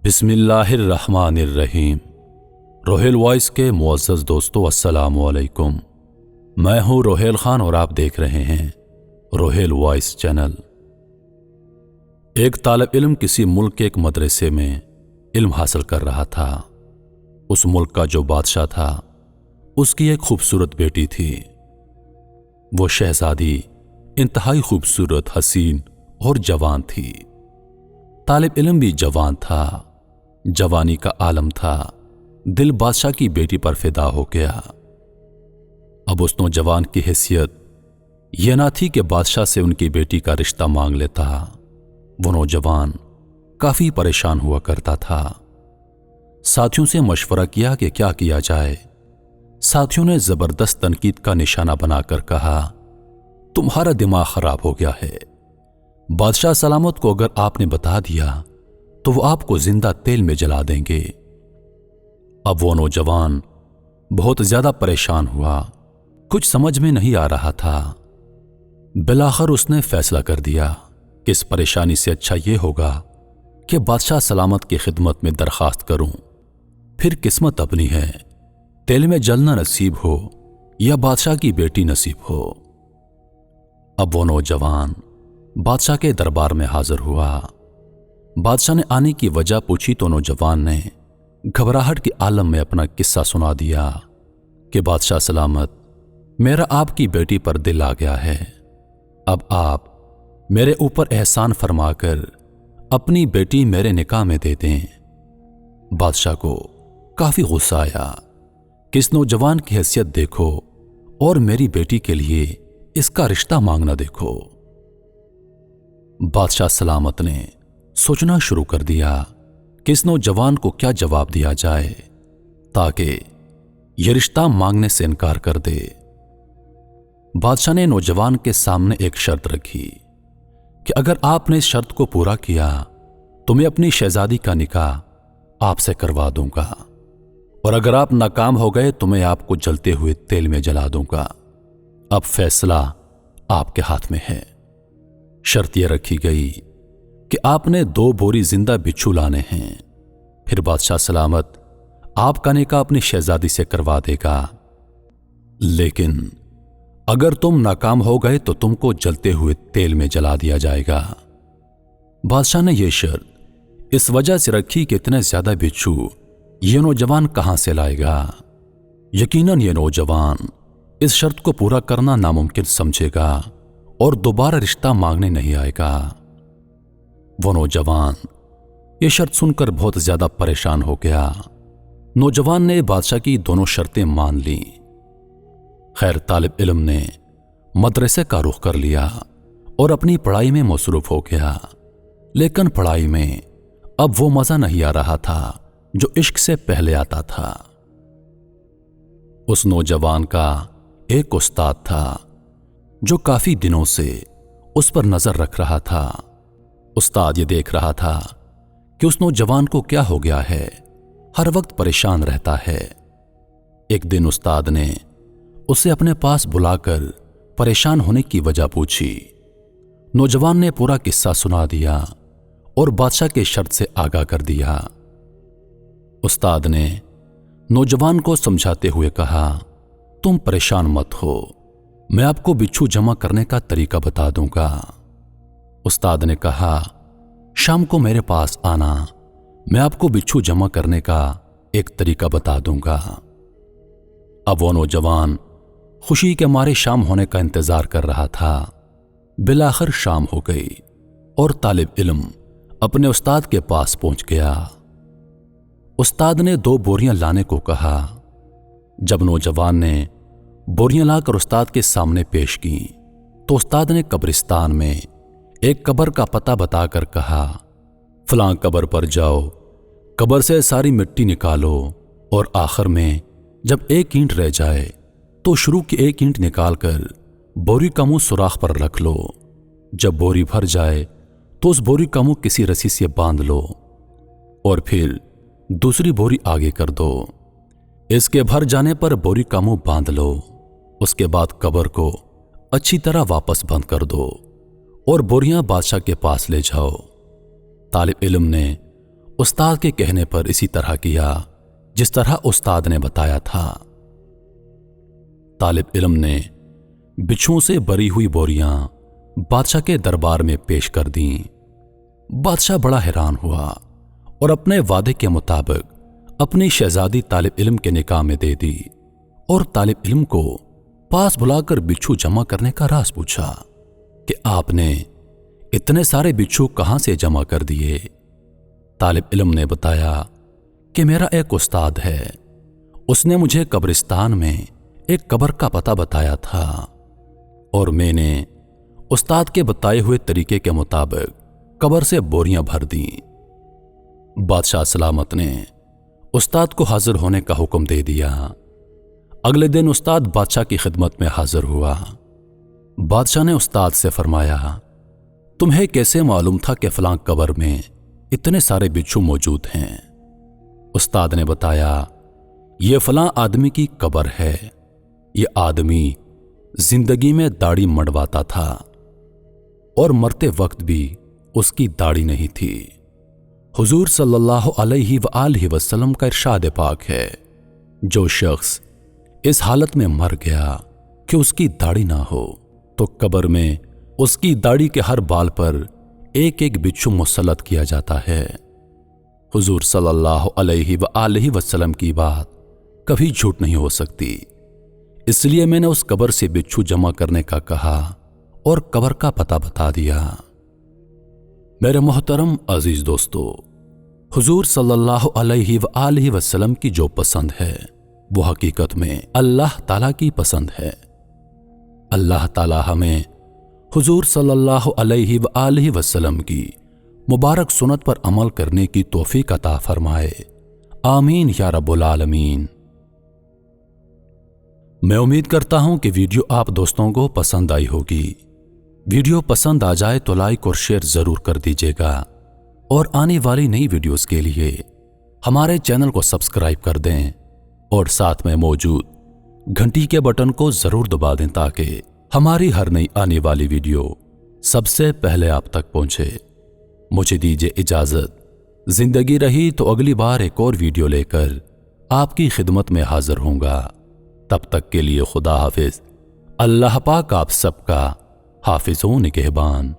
बिस्मिल्लाहिर्रहमानिर्रहीम। रोहेल वॉइस के मुअज़्ज़ज़ दोस्तों, अस्सलामु अलैकुम। मैं हूं रोहेल खान और आप देख रहे हैं रोहेल वॉइस चैनल। एक तालिब इल्म किसी मुल्क के एक मदरसे में इल्म हासिल कर रहा था। उस मुल्क का जो बादशाह था, उसकी एक खूबसूरत बेटी थी। वो शहजादी इंतहाई खूबसूरत, हसीन और जवान थी। तालिब इल्म भी जवान था। जवानी का आलम था। दिल बादशाह की बेटी पर फिदा हो गया। अब उस नौजवान की हैसियत यह ना थी कि बादशाह से उनकी बेटी का रिश्ता मांग लेता। वो नौजवान काफी परेशान हुआ करता था। साथियों से मशवरा किया कि क्या किया जाए। साथियों ने जबरदस्त तनकीद का निशाना बनाकर कहा, तुम्हारा दिमाग खराब हो गया है। बादशाह सलामत को अगर आपने बता दिया तो वो आपको जिंदा तेल में जला देंगे। अब वो नौजवान बहुत ज्यादा परेशान हुआ। कुछ समझ में नहीं आ रहा था। बिलाखिर उसने फैसला कर दिया कि इस परेशानी से अच्छा ये होगा कि बादशाह सलामत की खिदमत में दरखास्त करूं। फिर किस्मत अपनी है, तेल में जलना नसीब हो या बादशाह की बेटी नसीब हो। अब वो नौजवान बादशाह के दरबार में हाजिर हुआ। बादशाह ने आने की वजह पूछी तो नौजवान ने घबराहट के आलम में अपना किस्सा सुना दिया कि बादशाह सलामत, मेरा आपकी बेटी पर दिल आ गया है। अब आप मेरे ऊपर एहसान फरमाकर अपनी बेटी मेरे निकाह में दे दें। बादशाह को काफी गुस्सा आया कि इस नौजवान की हैसियत देखो और मेरी बेटी के लिए इसका रिश्ता मांगना देखो। बादशाह सलामत ने सोचना शुरू कर दिया कि इस नौजवान को क्या जवाब दिया जाए ताकि यह रिश्ता मांगने से इनकार कर दे। बादशाह ने नौजवान के सामने एक शर्त रखी कि अगर आपने इस शर्त को पूरा किया तो मैं अपनी शहजादी का निकाह आपसे करवा दूंगा, और अगर आप नाकाम हो गए तो मैं आपको जलते हुए तेल में जला दूंगा। अब फैसला आपके हाथ में है। शर्त यह रखी गई कि आपने 2 बोरी जिंदा बिच्छू लाने हैं। फिर बादशाह सलामत आपका निकाह अपनी शहजादी से करवा देगा, लेकिन अगर तुम नाकाम हो गए तो तुमको जलते हुए तेल में जला दिया जाएगा। बादशाह ने यह शर्त इस वजह से रखी कि इतने ज्यादा बिच्छू ये नौजवान कहां से लाएगा। यकीनन ये नौजवान इस शर्त को पूरा करना नामुमकिन समझेगा और दोबारा रिश्ता मांगने नहीं आएगा। वो नौजवान ये शर्त सुनकर बहुत ज्यादा परेशान हो गया। नौजवान ने बादशाह की दोनों शर्तें मान ली। खैर, तालिब इल्म ने मदरसे का रुख कर लिया और अपनी पढ़ाई में मसरूफ हो गया। लेकिन पढ़ाई में अब वो मजा नहीं आ रहा था जो इश्क से पहले आता था। उस नौजवान का एक उस्ताद था जो काफी दिनों से उस पर नजर रख रहा था। उस्ताद ये देख रहा था कि उस नौजवान को क्या हो गया है, हर वक्त परेशान रहता है। एक दिन उस्ताद ने उसे अपने पास बुलाकर परेशान होने की वजह पूछी। नौजवान ने पूरा किस्सा सुना दिया और बादशाह के शर्त से आगाह कर दिया। उस्ताद ने नौजवान को समझाते हुए कहा, तुम परेशान मत हो, मैं आपको बिच्छू जमा करने का तरीका बता दूंगा। उस्ताद ने कहा, शाम को मेरे पास आना, मैं आपको बिच्छू जमा करने का एक तरीका बता दूंगा। अब वो नौजवान खुशी के मारे शाम होने का इंतजार कर रहा था। बिलाखिर शाम हो गई और तालिब इल्म अपने उस्ताद के पास पहुंच गया। उस्ताद ने 2 बोरियां लाने को कहा। जब नौजवान ने बोरियां लाकर उस्ताद के सामने पेश की तो उस्ताद ने कब्रिस्तान में एक कब्र का पता बताकर कहा, फलां कब्र पर जाओ, कब्र से सारी मिट्टी निकालो और आखिर में जब एक ईंट रह जाए तो शुरू की एक ईंट निकालकर बोरी का मुंह सुराख पर रख लो। जब बोरी भर जाए तो उस बोरी का मुंह किसी रस्सी से बांध लो और फिर दूसरी बोरी आगे कर दो। इसके भर जाने पर बोरी का मुंह बांध लो। उसके बाद कब्र को अच्छी तरह वापस बंद कर दो और बोरियां बादशाह के पास ले जाओ। तालिब इल्म ने استاد کے کہنے پر اسی طرح کیا جس طرح استاد نے بتایا تھا۔ طالب علم نے بچھوؤں سے بری ہوئی بوریاں بادشاہ کے دربار میں پیش کر دیں۔ بادشاہ بڑا حیران ہوا اور اپنے وعدے کے مطابق اپنی شہزادی طالب علم کے نکاح میں دے دی اور طالب علم کو پاس بلا کر بچھو جمع کرنے کا راز پوچھا کہ آپ نے اتنے سارے بچھو کہاں سے جمع کر دیے؟ طالب علم نے بتایا کہ میرا ایک استاد ہے، اس نے مجھے قبرستان میں ایک قبر کا پتہ بتایا تھا اور میں نے استاد کے بتائے ہوئے طریقے کے مطابق قبر سے بوریاں بھر دیں۔ بادشاہ سلامت نے استاد کو حاضر ہونے کا حکم دے دیا۔ اگلے دن استاد بادشاہ کی خدمت میں حاضر ہوا۔ بادشاہ نے استاد سے فرمایا، تمہیں کیسے معلوم تھا کہ فلاں قبر میں اتنے سارے بچھو موجود ہیں؟ استاد نے بتایا، یہ فلاں آدمی کی قبر ہے، یہ آدمی زندگی میں داڑھی منڈواتا تھا اور مرتے وقت بھی اس کی داڑھی نہیں تھی۔ حضور صلی اللہ علیہ وآلہ وسلم کا ارشاد پاک ہے، جو شخص اس حالت میں مر گیا کہ اس کی داڑھی نہ ہو تو قبر میں اس کی داڑھی کے ہر بال پر ایک ایک بچھو مسلط کیا جاتا ہے۔ حضور صلی اللہ علیہ وآلہ وسلم کی بات کبھی جھوٹ نہیں ہو سکتی، اس لیے میں نے اس قبر سے بچھو جمع کرنے کا کہا اور قبر کا پتہ بتا دیا۔ میرے محترم عزیز دوستو، حضور صلی اللہ علیہ وآلہ وسلم کی جو پسند ہے وہ حقیقت میں اللہ تعالیٰ کی پسند ہے۔ اللہ تعالیٰ ہمیں حضور صلی اللہ علیہ وآلہ وسلم کی مبارک سنت پر عمل کرنے کی توفیق عطا فرمائے، آمین یا رب العالمین۔ میں امید کرتا ہوں کہ ویڈیو آپ دوستوں کو پسند آئی ہوگی۔ ویڈیو پسند آ جائے تو لائک اور شیئر ضرور کر دیجیے گا اور آنے والی نئی ویڈیوز کے لیے ہمارے چینل کو سبسکرائب کر دیں اور ساتھ میں موجود گھنٹی کے بٹن کو ضرور دبا دیں تاکہ ہماری ہر نئی آنے والی ویڈیو سب سے پہلے آپ تک پہنچے۔ مجھے دیجیے اجازت، زندگی رہی تو اگلی بار ایک اور ویڈیو لے کر آپ کی خدمت میں حاضر ہوں گا۔ تب تک کے لیے خدا حافظ۔ اللہ پاک آپ سب کا حافظ و نگہبان۔